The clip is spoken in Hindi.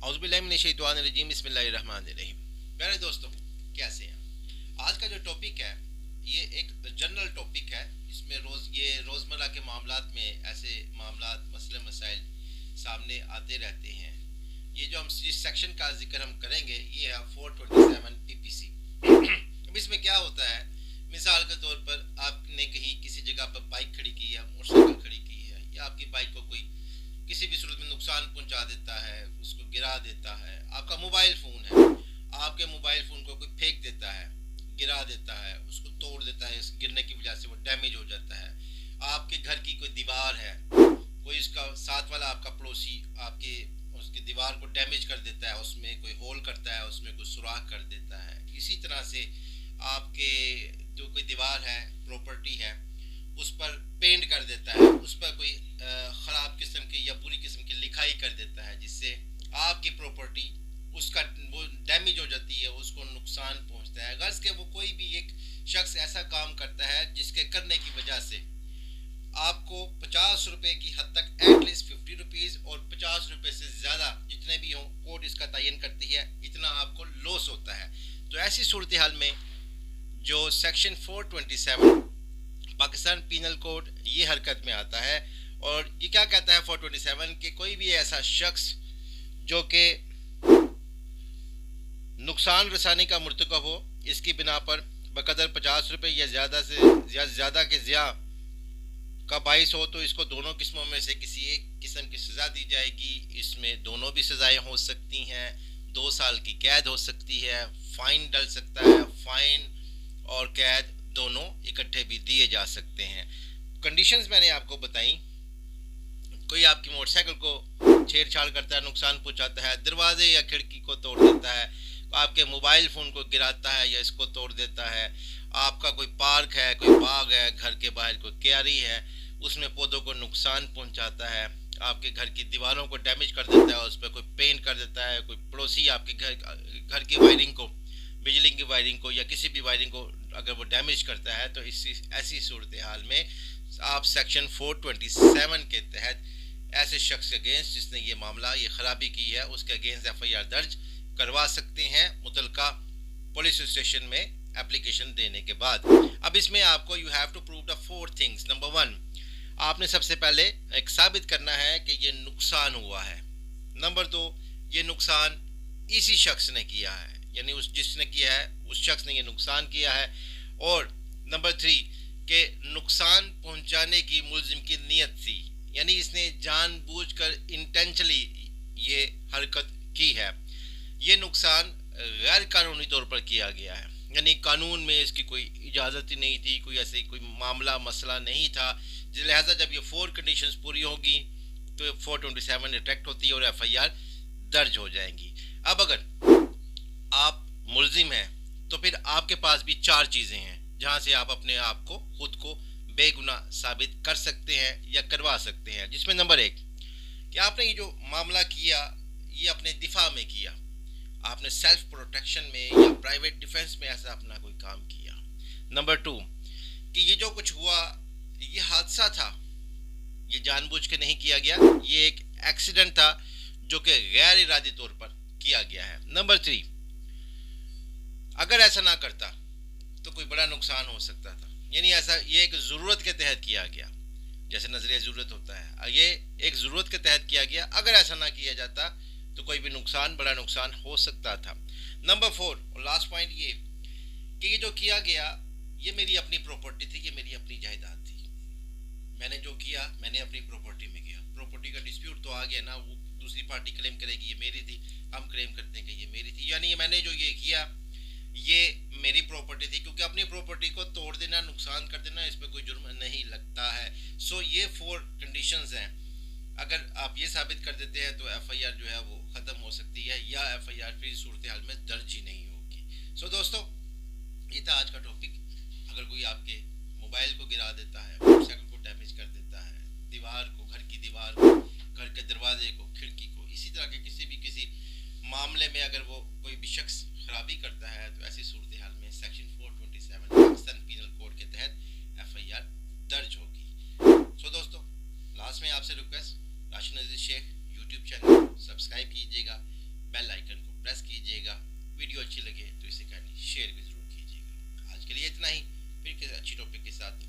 औज़ुबिल्लाहिमिनश्शैतानिर्रजीम बिस्मिल्लाहिर्रहमानिर्रहीम। प्यारे दोस्तों, कैसे हैं? आज का जो टॉपिक है ये एक जनरल टॉपिक है जिसमें रोज़मर्रा के मामलात में ऐसे मामलात मसले मसाइल सामने आते रहते हैं। ये जो हम जिस सेक्शन का जिक्र हम करेंगे ये है 427 पीपीसी। अब इसमें क्या होता है, मिसाल के तौर पर आपने कहीं किसी जगह पर बाइक खड़ी की है, मोटरसाइकिल खड़ी की है, या आपकी बाइक को कोई किसी भी सूरत में नुकसान पहुंचा देता है, उसको गिरा देता है। आपका मोबाइल फ़ोन है, आपके मोबाइल फ़ोन को कोई फेंक देता है, गिरा देता है, उसको तोड़ देता है, गिरने की वजह से वो डैमेज हो जाता है। आपके घर की कोई दीवार है, कोई इसका साथ वाला आपका पड़ोसी आपके उसकी दीवार को डैमेज कर देता है, उसमें कोई होल करता है, उसमें कोई सुराख कर देता है। इसी तरह से आपके जो कोई दीवार है, प्रॉपर्टी है, उस पर पेंट कर देता है, उस पर कोई ख़राब किस्म की या बुरी किस्म की लिखाई कर देता है, जिससे आपकी प्रॉपर्टी उसका वो डैमेज हो जाती है, उसको नुकसान पहुंचता है। गर्ज के वो कोई भी एक शख्स ऐसा काम करता है जिसके करने की वजह से आपको 50 रुपए की हद तक एटलीस्ट 50 रुपीज़ और 50 रुपए से ज़्यादा जितने भी हों कोर्ट इसका तयन करती है, इतना आपको लॉस होता है। तो ऐसी सूरत हाल में जो सेक्शन 427 पाकिस्तान पीनल कोड ये हरकत में आता है। और ये क्या कहता है 427 कि कोई भी ऐसा शख्स जो कि नुकसान रसानी का मुर्तकब हो, इसकी बिना पर बकदर 50 रुपये या ज़्यादा के ज़्या का बाइस हो, तो इसको दोनों किस्मों में से किसी एक किस्म की सज़ा दी जाएगी। इसमें दोनों भी सज़ाएं हो सकती हैं, 2 साल की कैद हो सकती है, फ़ाइन डल सकता है, फ़ाइन और कैद दोनों इकट्ठे भी दिए जा सकते हैं। कंडीशंस मैंने आपको बताई। कोई आपकी मोटरसाइकिल को छेड़छाड़ करता है, नुकसान पहुंचाता है, दरवाजे या खिड़की को तोड़ देता है, आपके मोबाइल फ़ोन को गिराता है या इसको तोड़ देता है, आपका कोई पार्क है, कोई बाग है, घर के बाहर कोई क्यारी है, उसमें पौधों को नुकसान पहुंचाता है, आपके घर की दीवारों को डैमेज कर देता है, उस पर कोई पेंट कर देता है, कोई पड़ोसी आपके घर की वायरिंग को, बिजली की वायरिंग को या किसी भी वायरिंग को अगर वो डैमेज करता है, तो इसी ऐसी सूरत हाल में आप सेक्शन 427 के तहत ऐसे शख्स के अगेंस्ट जिसने ये मामला ये खराबी की है उसके अगेंस्ट एफआईआर दर्ज करवा सकते हैं मुतलका पुलिस स्टेशन में एप्लीकेशन देने के बाद। अब इसमें आपको you have to prove the 4 things. Number 1, आपने सबसे पहले एक साबित करना है कि ये नुकसान हुआ है। नंबर 2, ये नुकसान इसी शख्स ने किया है, यानी उस जिसने किया है उस शख्स ने ये नुकसान किया है। और नंबर 3 के नुकसान पहुंचाने की मुलजिम की नीयत थी, यानी इसने जानबूझकर इंटेंशनली ये हरकत की है। ये नुकसान गैर कानूनी तौर पर किया गया है, यानी कानून में इसकी कोई इजाज़त ही नहीं थी, कोई ऐसे कोई मामला मसला नहीं था। लिहाजा जब ये 4 कंडीशंस पूरी होगी तो 427 अट्रैक्ट होती है और एफआईआर दर्ज हो जाएंगी। अब अगर आप मुलजिम हैं तो फिर आपके पास भी 4 चीज़ें हैं जहां से आप अपने आप को खुद को बेगुनाह साबित कर सकते हैं या करवा सकते हैं। जिसमें नंबर 1 कि आपने ये जो मामला किया ये अपने दिफा में किया, आपने सेल्फ प्रोटेक्शन में या प्राइवेट डिफेंस में ऐसा अपना कोई काम किया। नंबर 2 कि ये जो कुछ हुआ ये हादसा था, ये जानबूझ के नहीं किया गया, ये एक एक्सीडेंट था जो कि गैर इरादी तौर पर किया गया है। नंबर 3, अगर ऐसा ना करता तो कोई बड़ा नुकसान हो सकता था, यानी ऐसा ये एक ज़रूरत के तहत किया गया, जैसे नजरिया ज़रूरत होता है, ये एक ज़रूरत के तहत किया गया। अगर ऐसा ना किया जाता तो कोई भी नुकसान बड़ा नुकसान हो सकता था। नंबर 4 और लास्ट पॉइंट ये कि ये जो किया गया ये मेरी अपनी प्रॉपर्टी थी, ये मेरी अपनी जायदाद थी, मैंने जो किया मैंने अपनी प्रॉपर्टी में किया। प्रॉपर्टी का डिस्प्यूट तो आ गया ना, वो दूसरी पार्टी क्लेम करेगी ये मेरी थी, हम क्लेम करते हैं कि ये मेरी थी, यानी मैंने जो ये किया ये मेरी प्रॉपर्टी थी, क्योंकि अपनी प्रॉपर्टी को तोड़ देना, नुकसान कर देना, इस पर कोई जुर्म नहीं लगता है। सो ये 4 कंडीशंस हैं। अगर आप ये साबित कर देते हैं तो एफआईआर जो है वो ख़त्म हो सकती है या एफआईआर फिर सूरत हाल में दर्ज ही नहीं होगी। सो दोस्तों, ये था आज का टॉपिक। अगर कोई आपके मोबाइल को गिरा देता है, मोटरसाइकिल को डैमेज कर देता है, दीवार को, घर की दीवार को, घर के दरवाजे को, खिड़की को, इसी तरह के किसी मामले में अगर वो कोई भी शख्स खराबी करता है तो ऐसी सूरत हाल में सेक्शन 427 पाकिस्तान पीनल कोड के तहत एफआईआर दर्ज होगी। सो दोस्तों, लास्ट में आपसे रिक्वेस्ट, राशिद नज़ीर शेख यूट्यूब चैनल सब्सक्राइब कीजिएगा, बेल आइकन को प्रेस कीजिएगा। वीडियो अच्छी लगे तो इसे काइंडली शेयर भी ज़रूर कीजिएगा। आज के लिए इतना ही, फिर किसी अच्छी टॉपिक के साथ